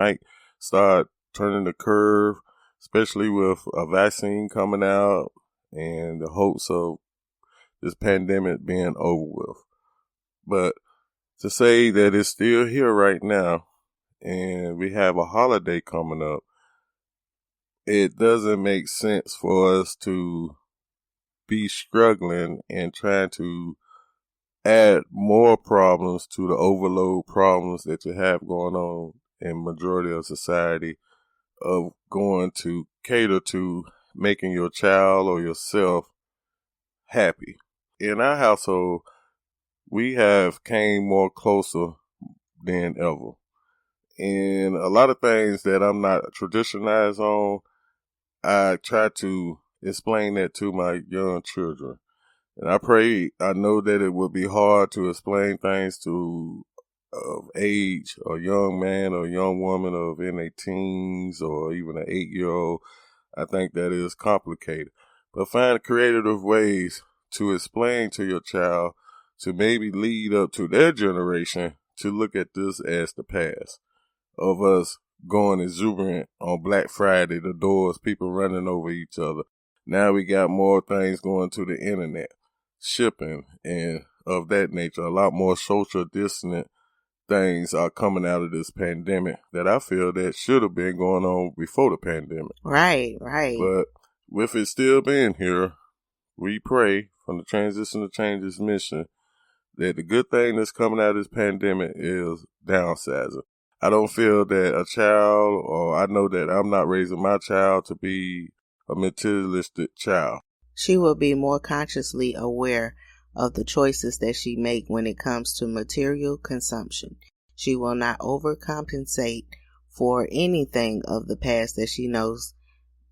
might start turning the curve, especially with a vaccine coming out and the hopes of this pandemic being over with. But to say that it's still here right now and we have a holiday coming up, it doesn't make sense for us to be struggling and trying to add more problems to the overload problems that you have going on in majority of society, of going to cater to making your child or yourself happy. In our household, we have came more closer than ever. And a lot of things that I'm not traditionalized on, I try to explain that to my young children. And I know that it would be hard to explain things to of age, a young man or young woman of in their teens or even an 8-year-old. I think that is complicated. But find creative ways to explain to your child to maybe lead up to their generation to look at this as the past of us going exuberant on Black Friday, the doors, people running over each other. Now we got more things going to the internet, shipping and of that nature. A lot more social distance things are coming out of this pandemic that I feel that should have been going on before the pandemic. Right. But with it still being here, we pray from the Transition to Changes mission that the good thing that's coming out of this pandemic is downsizing. I don't feel that a child, or I know that I'm not raising my child to be a materialistic child. She will be more consciously aware of the choices that she make when it comes to material consumption. She will not overcompensate for anything of the past that she knows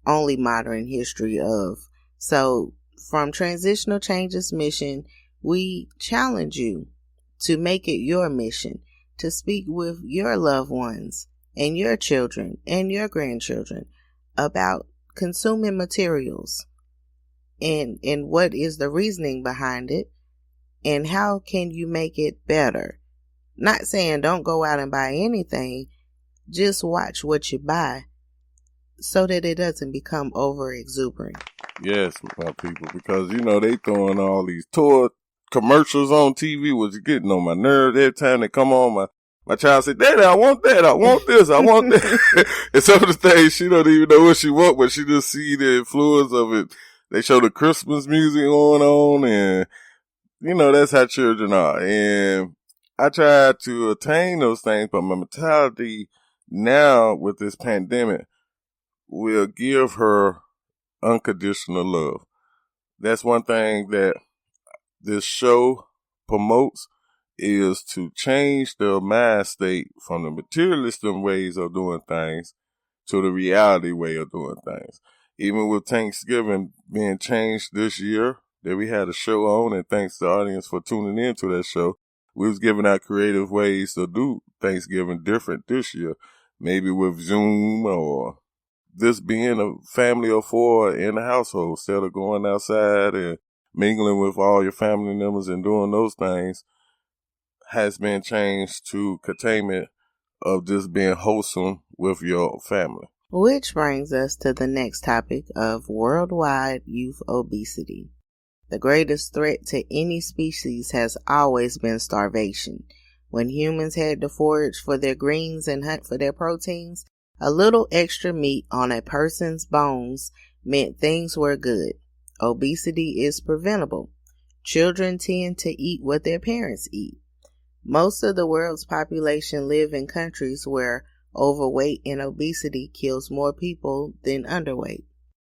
only modern history of. So from Transitional Changes Mission, we challenge you to make it your mission to speak with your loved ones and your children and your grandchildren about consuming materials and what is the reasoning behind it and how can you make it better. Not saying don't go out and buy anything, just watch what you buy so that it doesn't become over exuberant. Yes, my people, because they throwing all these toy commercials on TV, was getting on my nerves every time they come on. My child said, "Daddy, I want that. I want this. I want that." And some of the things she don't even know what she want, but she just see the influence of it. They show the Christmas music going on, and that's how children are. And I try to attain those things, but my mentality now with this pandemic will give her unconditional love. That's one thing that this show promotes, is to change the mind state from the materialistic ways of doing things to the reality way of doing things. Even with Thanksgiving being changed this year, that we had a show on, and thanks to the audience for tuning in to that show, we was giving out creative ways to do Thanksgiving different this year. Maybe with Zoom, or this being a family of 4 in the household, instead of going outside and mingling with all your family members and doing those things, has been changed to containment of just being wholesome with your family. Which brings us to the next topic of worldwide youth obesity. The greatest threat to any species has always been starvation. When humans had to forage for their greens and hunt for their proteins, a little extra meat on a person's bones meant things were good. Obesity is preventable. Children tend to eat what their parents eat. Most of the world's population live in countries where overweight and obesity kills more people than underweight.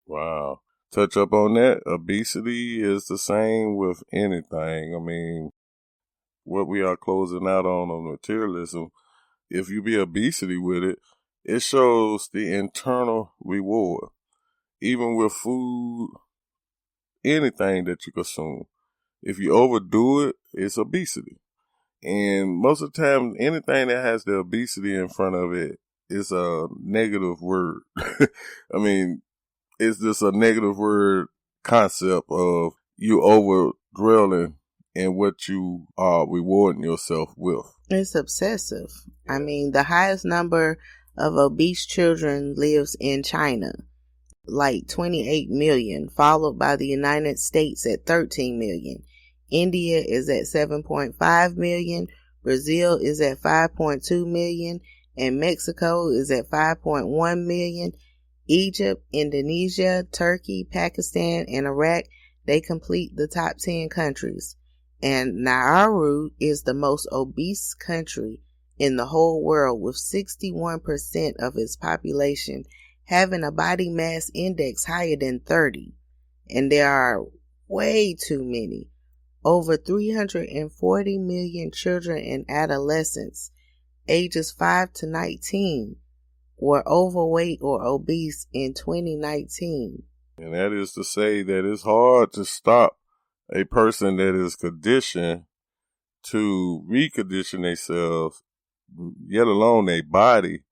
Wow. Touch up on that. Obesity is the same with anything. I mean, what we are closing out on materialism, if you be obesity with it, it shows the internal reward. Even with food, anything that you consume, if you overdo it, it's obesity. And most of the time, anything that has the obesity in front of it is a negative word. I mean, it's just a negative word concept of you over dwelling in what you are rewarding yourself with. It's obsessive. I mean, the highest number of obese children lives in China, like 28 million, followed by the United States at 13 million. India is at 7.5 million, Brazil is at 5.2 million, and Mexico is at 5.1 million. Egypt, Indonesia, Turkey, Pakistan, and Iraq, they complete the top 10 countries. And Nauru is the most obese country in the whole world, with 61% of its population having a body mass index higher than 30. And there are way too many, over 340 million children and adolescents ages 5 to 19 were overweight or obese in 2019. And that is to say that it's hard to stop a person that is conditioned to recondition themselves, yet alone their body,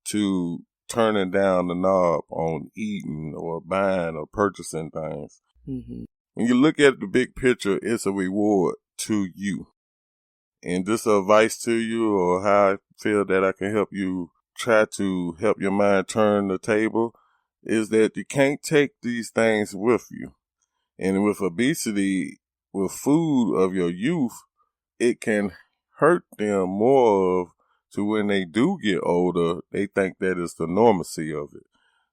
to turning down the knob on eating or buying or purchasing things. Mm-hmm. When you look at the big picture, it's a reward to you. And this advice to you, or how I feel that I can help you try to help your mind turn the table, is that you can't take these things with you. And with obesity, with food of your youth, it can hurt them more of, to when they do get older, they think that is the normacy of it.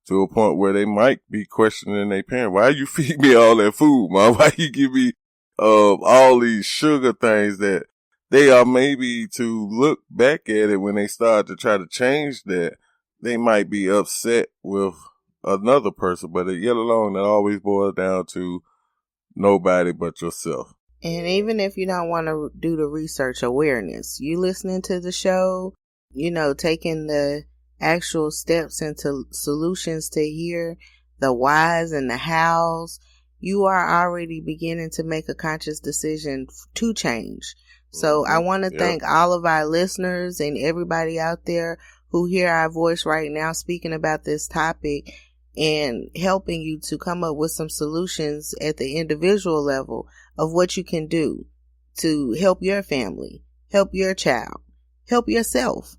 To a point where they might be questioning their parent, why you feed me all that food, Mom? Why you give me all these sugar things? That they are maybe, to look back at it when they start to try to change that, they might be upset with another person, but yet alone it always boils down to nobody but yourself. And even if you don't want to do the research awareness, you listening to the show, taking the actual steps into solutions to hear the whys and the hows, you are already beginning to make a conscious decision to change. So I want to thank all of our listeners and everybody out there who hear our voice right now speaking about this topic, and helping you to come up with some solutions at the individual level of what you can do to help your family, help your child, help yourself.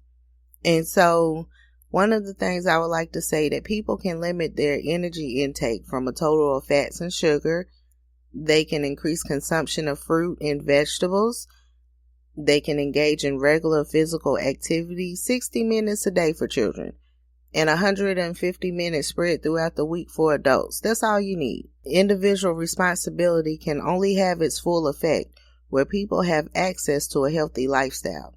And so one of the things I would like to say, that people can limit their energy intake from a total of fats and sugar. They can increase consumption of fruit and vegetables. They can engage in regular physical activity, 60 minutes a day for children, and 150 minutes spread throughout the week for adults. That's all you need. Individual responsibility can only have its full effect where people have access to a healthy lifestyle.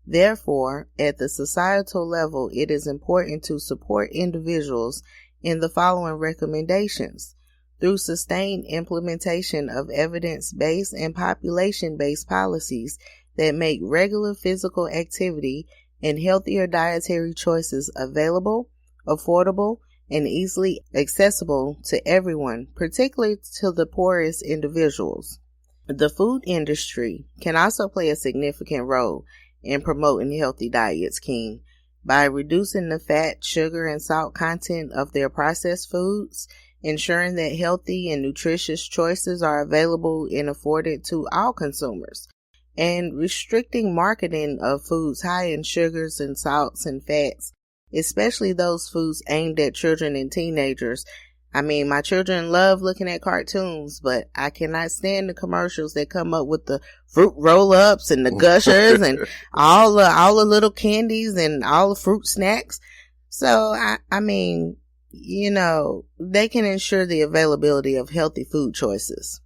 Therefore, at the societal level, it is important to support individuals in the following recommendations: through sustained implementation of evidence-based and population-based policies that make regular physical activity and healthier dietary choices available, affordable, and easily accessible to everyone, particularly to the poorest individuals. The food industry can also play a significant role in promoting healthy diets, King, by reducing the fat, sugar, and salt content of their processed foods, ensuring that healthy and nutritious choices are available and afforded to all consumers, and restricting marketing of foods high in sugars and salts and fats, especially those foods aimed at children and teenagers. I mean, my children love looking at cartoons, but I cannot stand the commercials that come up with the fruit roll-ups and the gushers and all the little candies and all the fruit snacks. So, I mean, they can ensure the availability of healthy food choices,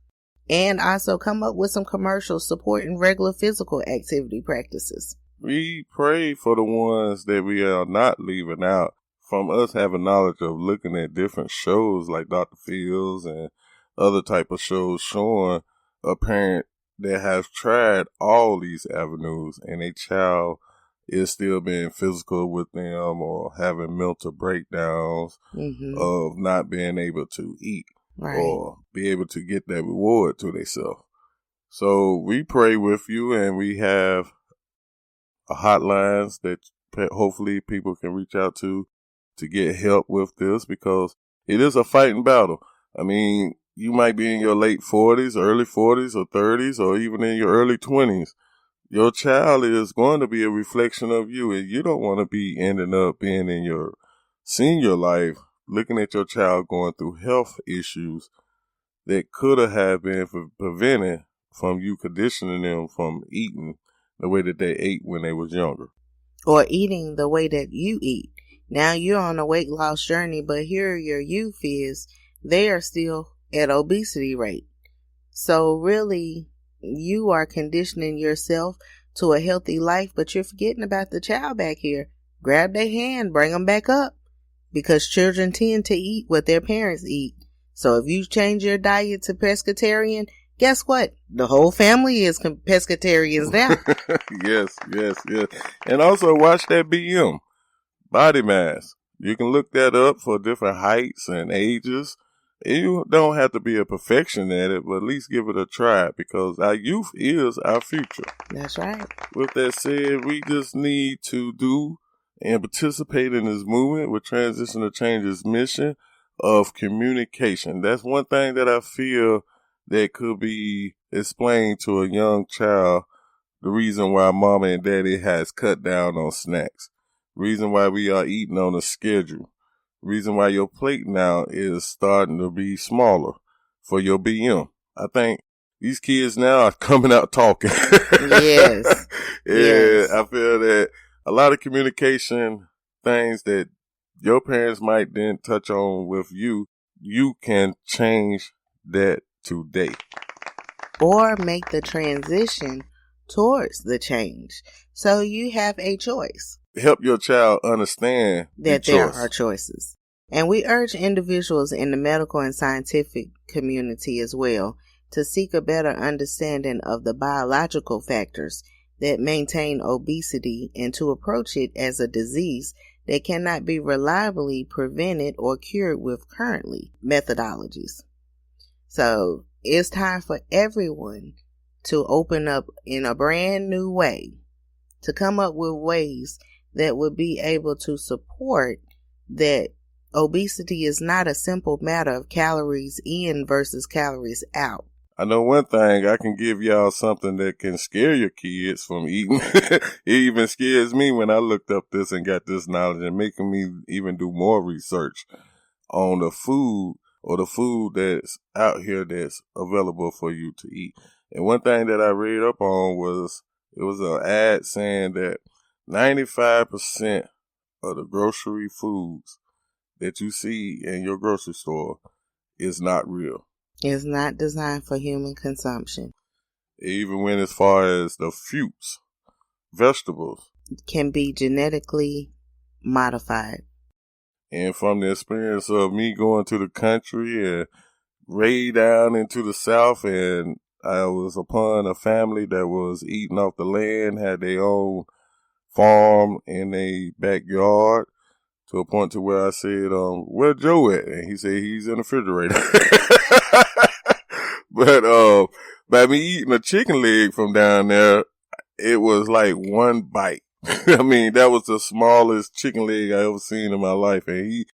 and also come up with some commercials supporting regular physical activity practices. We pray for the ones that we are not leaving out, from us having knowledge of looking at different shows like Dr. Phil's and other type of shows, showing a parent that has tried all these avenues and a child is still being physical with them or having mental breakdowns of not being able to eat. Right. Or be able to get that reward to themselves. So we pray with you, and we have hotlines that hopefully people can reach out to get help with this, because it is a fighting battle. I mean, you might be in your late 40s, early 40s or 30s, or even in your early 20s. your child is going to be a reflection of you, and you don't want to be ending up being in your senior life looking at your child going through health issues that could have been prevented from you conditioning them from eating the way that they ate when they was younger. Or eating the way that you eat. Now you're on a weight loss journey, but here your youth is, they are still at obesity rate. So really, you are conditioning yourself to a healthy life, but you're forgetting about the child back here. Grab their hand, bring them back up, because children tend to eat what their parents eat. So if you change your diet to pescatarian, guess what? The whole family is pescatarians now. Yes. And also watch that BM, body mass. You can look that up for different heights and ages. You don't have to be a perfection at it, but at least give it a try, because our youth is our future. That's right. With that said, we just need to do and participate in this movement with Transition to Change's mission of communication. That's one thing that I feel that could be explained to a young child, the reason why mama and daddy has cut down on snacks, reason why we are eating on a schedule, reason why your plate now is starting to be smaller for your BM. I think these kids now are coming out talking. Yes. Yes. I feel that a lot of communication things that your parents might didn't touch on with you, you can change that today. Or make the transition towards the change. So you have a choice. Help your child understand that there are choices. And we urge individuals in the medical and scientific community as well to seek a better understanding of the biological factors that maintain obesity and to approach it as a disease that cannot be reliably prevented or cured with currently methodologies. So it's time for everyone to open up in a brand new way, to come up with ways that would be able to support that obesity is not a simple matter of calories in versus calories out. I know one thing, I can give y'all something that can scare your kids from eating. It even scares me when I looked up this and got this knowledge, and making me even do more research on the food or the food that's out here that's available for you to eat. And one thing that I read up on was, it was an ad saying that 95% of the grocery foods that you see in your grocery store is not real. It's not designed for human consumption. It even went as far as the fruits, vegetables, can be genetically modified. And from the experience of me going to the country and way down into the South, and I was upon a family that was eating off the land, had their own farm in a backyard, to a point to where I said, where Joe at? And he said he's in the refrigerator. But by me eating a chicken leg from down there, it was like one bite. I mean, that was the smallest chicken leg I ever seen in my life. And he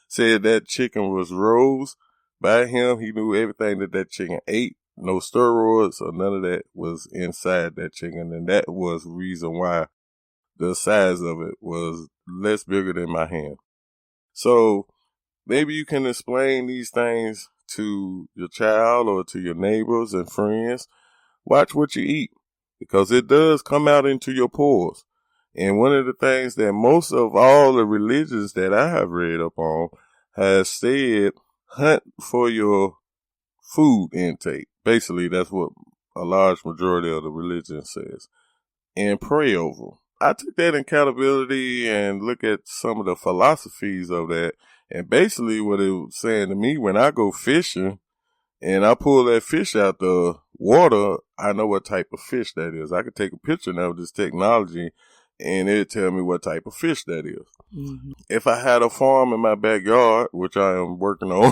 said that chicken was rose by him. He knew everything that chicken ate. No steroids or none of that was inside that chicken. And that was the reason why the size of it was less bigger than my hand. So maybe you can explain these things to your child or to your neighbors and friends. Watch what you eat, because it does come out into your pores. And one of the things that most of all the religions that I have read up on has said, hunt for your food intake. Basically, that's what a large majority of the religion says. And pray over them. I took that accountability and look at some of the philosophies of that. And basically what it was saying to me, when I go fishing and I pull that fish out the water, I know what type of fish that is. I could take a picture now with this technology and it'd tell me what type of fish that is. Mm-hmm. If I had a farm in my backyard, which I am working on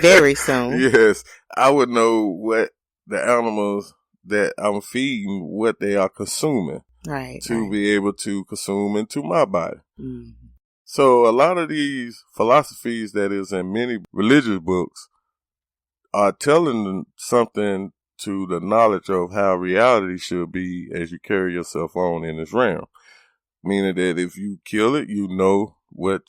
very soon, yes, I would know what the animals that I'm feeding, what they are consuming, right, to be able to consume into my body. Mm-hmm. So a lot of these philosophies that is in many religious books are telling them something to the knowledge of how reality should be as you carry yourself on in this realm. Meaning that if you kill it, you know what